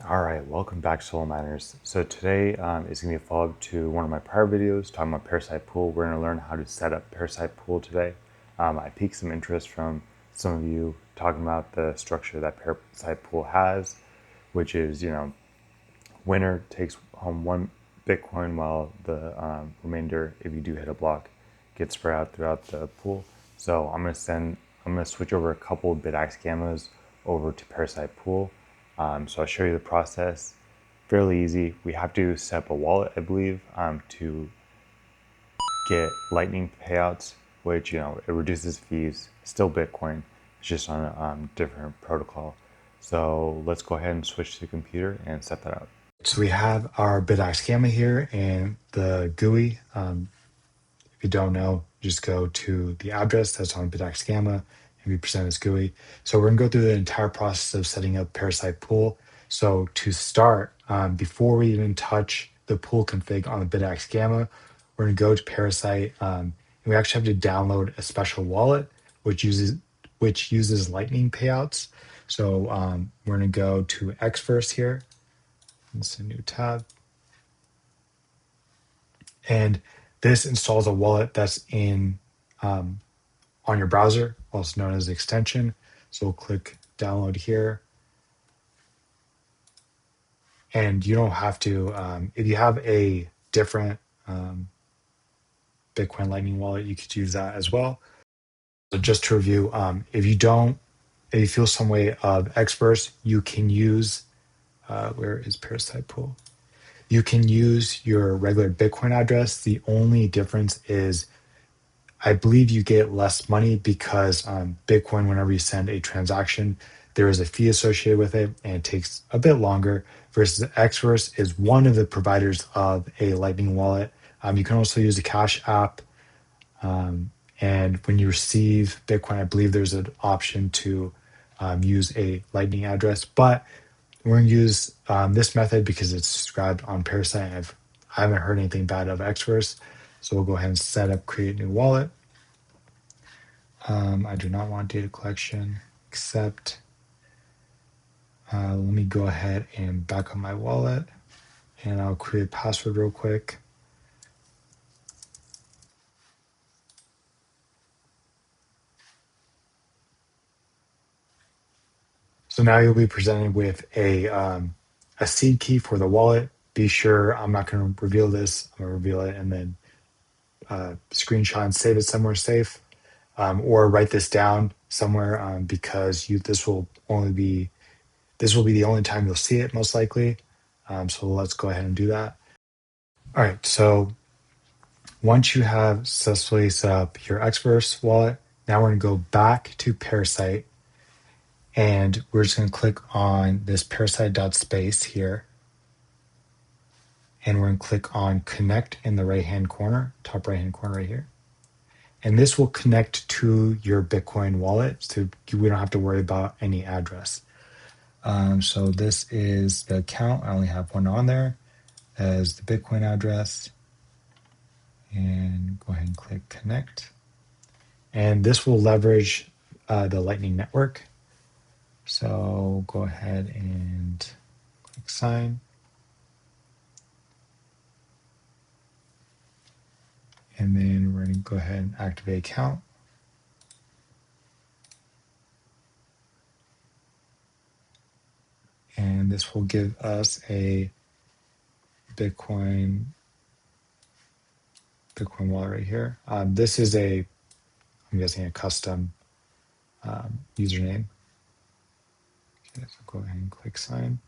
All right, welcome back, Soul Miners. So today is going to be a follow-up to one of my prior videos talking about Parasite Pool. We're going to learn how to set up Parasite Pool today. I piqued some interest from some of you talking about the structure that Parasite Pool has, which is, winner takes home 1 Bitcoin while the remainder, if you do hit a block, gets spread out throughout the pool. So I'm going to switch over a couple of Bitaxe Gammas over to Parasite Pool. So I'll show you the process. Fairly easy. We have to set up a wallet, I believe, to get Lightning payouts, which it reduces fees. Still Bitcoin, it's just on a different protocol. So let's go ahead and switch to the computer and set that up. So we have our Bitaxe Gamma here and the GUI. If you don't know, just go to the address that's on Bitaxe Gamma and be presented as GUI. So we're gonna go through the entire process of setting up Parasite Pool. So to start, before we even touch the pool config on the Bitaxe Gamma, we're gonna go to Parasite, and we actually have to download a special wallet which uses Lightning payouts. So we're gonna go to Xverse here. It's a new tab. And this installs a wallet that's in on your browser, also known as the extension. So we'll click download here. And you don't have to, if you have a different Bitcoin Lightning wallet, you could use that as well. So just to review, if you feel some way of Xverse, you can use, where is Parasite Pool? You can use your regular Bitcoin address. The only difference is I believe you get less money because Bitcoin, whenever you send a transaction, there is a fee associated with it and it takes a bit longer versus Xverse is one of the providers of a Lightning wallet. You can also use the Cash app. And when you receive Bitcoin, I believe there's an option to use a Lightning address. But we're going to use this method because it's described on Parasite. I haven't heard anything bad of Xverse. So we'll go ahead and set up create new wallet. I do not want data collection, except let me go ahead and back up my wallet and I'll create a password real quick. So now you'll be presented with a seed key for the wallet. Be sure, I'm not going to reveal this. I'm going to reveal it and then screenshot and save it somewhere safe, or write this down somewhere because this will be the only time you'll see it most likely. So let's go ahead and do that. All right, so once you have successfully set up your Xverse wallet, now we're going to go back to Parasite and we're just going to click on this parasite.space here. And we're going to click on connect in the right-hand corner, top right-hand corner right here. And this will connect to your Bitcoin wallet, so we don't have to worry about any address. So this is the account. I only have one on there as the Bitcoin address. And go ahead and click connect. And this will leverage the Lightning Network. So go ahead and click sign. And then we're going to go ahead and activate account. And this will give us a Bitcoin wallet right here. This is I'm guessing a custom username. Okay, so go ahead and click sign.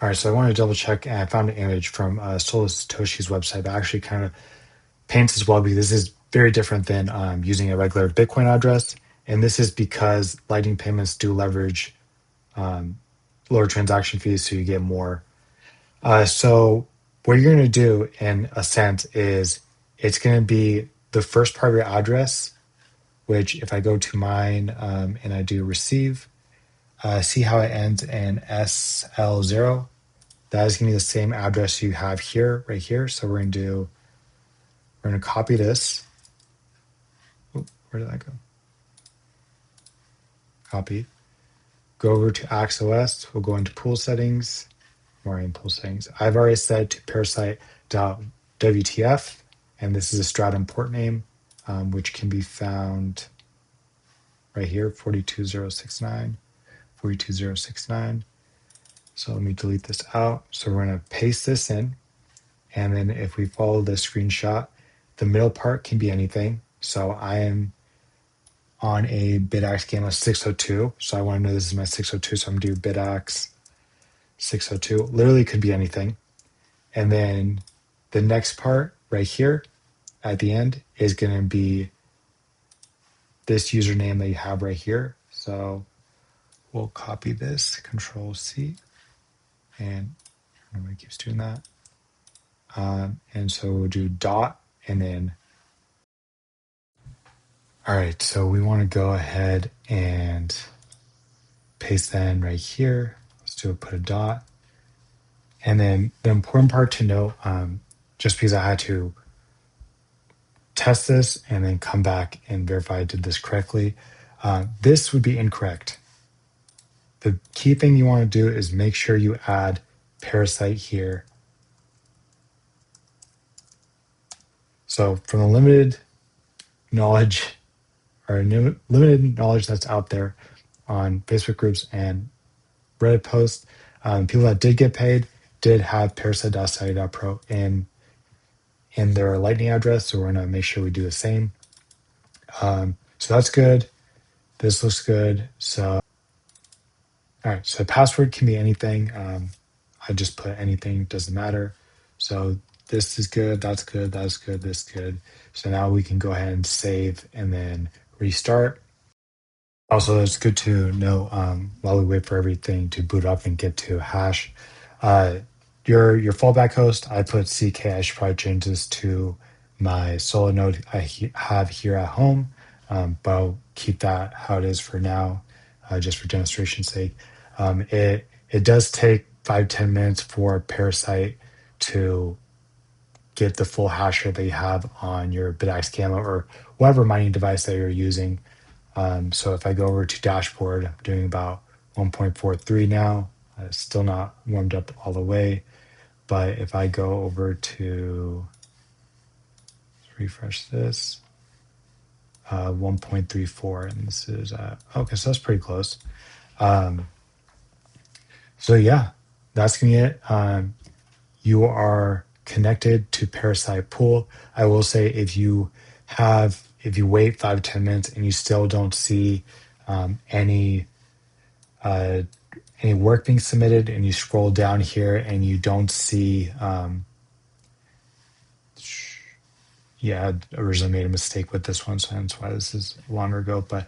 All right, so I want to double check, and I found an image from Solar Satoshi's website that actually kind of paints as well, because this is very different than using a regular Bitcoin address. And this is because Lightning payments do leverage lower transaction fees, so you get more. So what you're going to do, in a sense, is it's going to be the first part of your address, which if I go to mine and I do receive, see how it ends in SL0. That is going to be the same address you have here, right here. So we're going to copy this. Oop, where did that go? Copy. go over to AxOS. We'll go into pool settings, more in pool settings. I've already set to parasite.wtf, and this is a Stratum port name, which can be found right here, 42069, 42069. So let me delete this out. So we're going to paste this in. And then if we follow the screenshot, the middle part can be anything. So I am on a Bitaxe Gamma 602. So I want to know this is my 602. So I'm going to do Bitaxe 602. Literally could be anything. And then the next part right here at the end is going to be this username that you have right here. So we'll copy this, Control C, and nobody keeps doing that. And so we'll do dot and then. All right, so we want to go ahead and paste that in right here. Let's do put a dot. And then the important part to note, just because I had to test this and then come back and verify I did this correctly, this would be incorrect. The key thing you want to do is make sure you add Parasite here. So from the limited knowledge that's out there on Facebook groups and Reddit posts, people that did get paid did have parasite.study.pro in their Lightning address. So we're going to make sure we do the same. So that's good. This looks good. So, all right. So password can be anything. I just put anything, doesn't matter. So this is good. That's good. That's good. This is good. So now we can go ahead and save and then restart. Also, it's good to know while we wait for everything to boot up and get to hash, uh, your fallback host. I put CK. I should probably change this to my solo node have here at home, but I'll keep that how it is for now, just for demonstration's sake. It does take 5-10 minutes for Parasite to get the full hash rate that you have on your Bitaxe Gamma or whatever mining device that you're using. So if I go over to dashboard, I'm doing about 1.43 now. Still not warmed up all the way. But if I go over to refresh this, 1.34, and this is, okay, so that's pretty close. So yeah, that's gonna be it. You are connected to Parasite Pool. I will say if you wait 5-10 minutes and you still don't see any work being submitted, and you scroll down here and you don't see, I originally made a mistake with this one, so that's why this is longer ago. But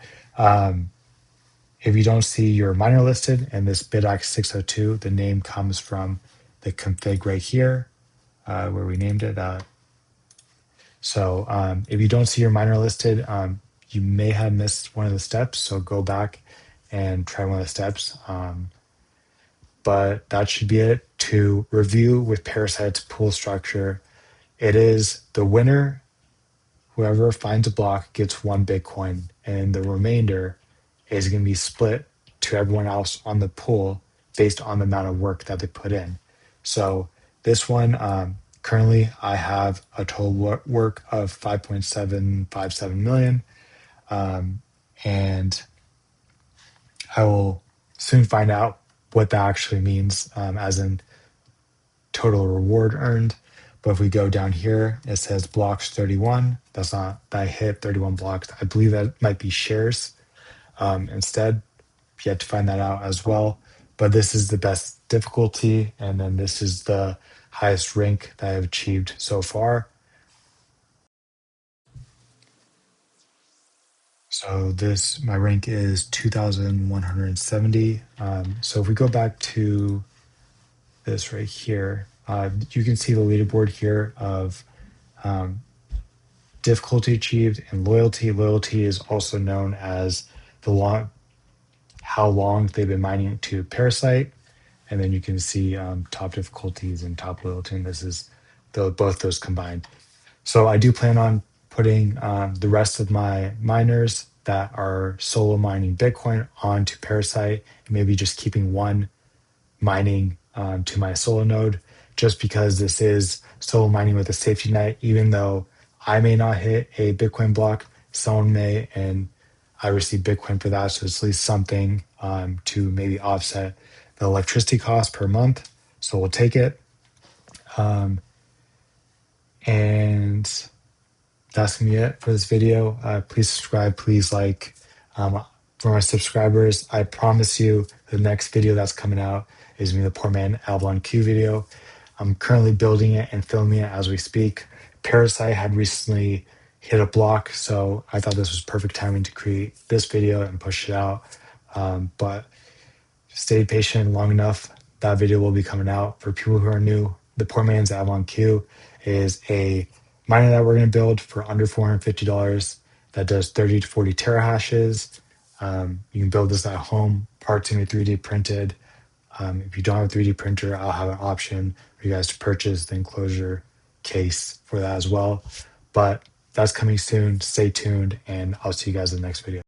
if you don't see your miner listed and this Bitaxe 602, the name comes from the config right here, where we named it. So if you don't see your miner listed, you may have missed one of the steps. So go back and try one of the steps. But that should be it. To review with Parasite's pool structure, it is the winner. Whoever finds a block gets 1 Bitcoin, and the remainder is going to be split to everyone else on the pool based on the amount of work that they put in. So this one, currently I have a total work of 5.757 million. And I will soon find out what that actually means, as in total reward earned. But if we go down here, it says blocks 31. That's not that I hit 31 blocks. I believe that might be shares instead. Yet to find that out as well. But this is the best difficulty, and then this is the highest rank that I've achieved so far. So my rank is 2,170. So if we go back to this right here, you can see the leaderboard here of difficulty achieved and loyalty. Loyalty is also known as how long they've been mining to Parasite. And then you can see top difficulties and top loyalty, and this is both those combined. So I do plan on putting the rest of my miners that are solo mining Bitcoin onto Parasite, and maybe just keeping one mining to my solo node, just because this is solo mining with a safety net. Even though I may not hit a Bitcoin block, someone may, and I receive Bitcoin for that. So it's at least something to maybe offset the electricity cost per month. So we'll take it. And that's gonna be it for this video. Please subscribe, please like. For my subscribers, I promise you the next video that's coming out is me, the Poor Man Avalon Q video. I'm currently building it and filming it as we speak. Parasite had recently hit a block, so I thought this was perfect timing to create this video and push it out. But stay patient long enough, that video will be coming out. For people who are new, the Poor Man's Avalon Q is a miner that we're going to build for under $450 that does 30 to 40 terahashes. You can build this at home. Parts can be 3D printed. If you don't have a 3D printer, I'll have an option for you guys to purchase the enclosure case for that as well. But that's coming soon. Stay tuned, and I'll see you guys in the next video.